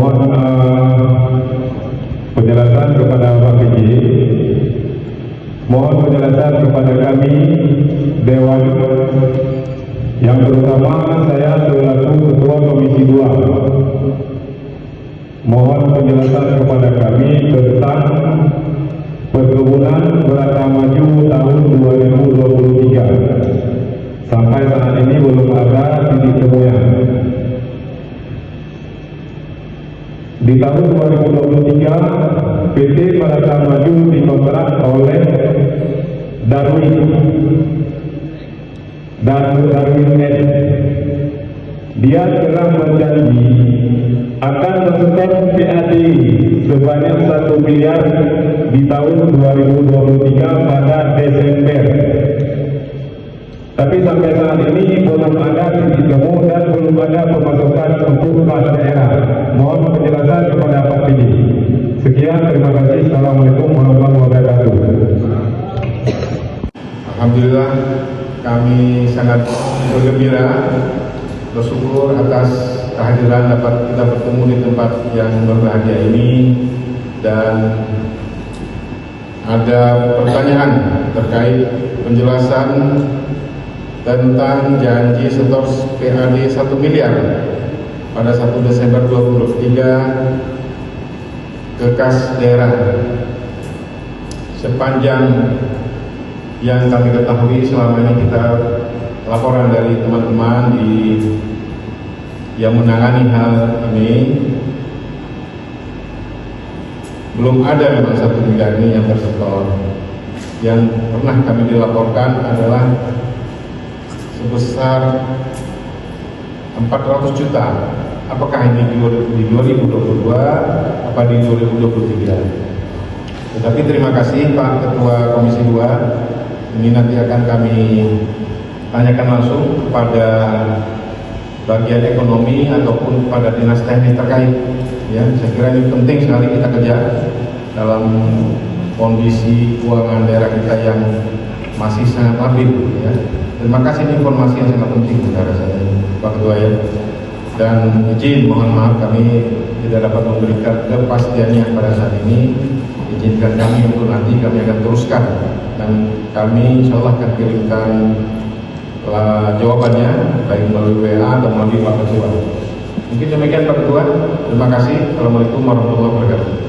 Mohon penjelasan kepada Pak PJ. Mohon penjelasan kepada kami Dewan, yang terutama saya selaku Ketua Komisi 2. Mohon penjelasan kepada kami tentang perkebunan Bratama Maju tahun 2023. Sampai saat ini belum ada titik temunya. Di tahun 2023, PT Bratama Maju dikontrak oleh Darwin Net. Dia telah berjanji akan menstop PAD sebanyak 1 miliar di tahun 2023 pada Desember. Tapi sampai saat ini belum ada titik temu dan belum ada pemasukan untuk kas daerah. Mohon penjelasan kepada Pak PJ. Sekian, terima kasih. Assalamualaikum warahmatullahi wabarakatuh. Alhamdulillah, kami sangat bergembira, bersyukur atas kehadiran dapat kita bertemu di tempat yang berbahagia ini, dan ada pertanyaan terkait penjelasan tentang janji setor PAD 1 miliar pada 1 Desember 2023 ke kas daerah. Sepanjang yang kami ketahui selama ini, kita laporan dari teman-teman yang menangani hal ini, belum ada memang 1 miliar ini yang tersetor. Yang pernah kami dilaporkan adalah sebesar 400 juta. Apakah ini di 2022 apa di 2023? Tetapi terima kasih Pak Ketua Komisi 2. Ini nanti akan kami tanyakan langsung kepada bagian ekonomi ataupun kepada dinas teknis terkait. Ya, saya kira ini penting sekali kita kejar dalam kondisi keuangan daerah kita yang masih sangat labil. Ya. Terima kasih, ini informasi yang sangat penting saudara saya, Pak Ketua ya. Dan izin, mohon maaf kami tidak dapat memberikan kepastiannya pada saat ini. Izinkan kami untuk nanti kami akan teruskan, dan kami insya Allah akan kirimkan jawabannya baik melalui WA atau melalui Pak Ketua. Mungkin demikian Pak Ketua. Terima kasih. Assalamualaikum warahmatullahi wabarakatuh.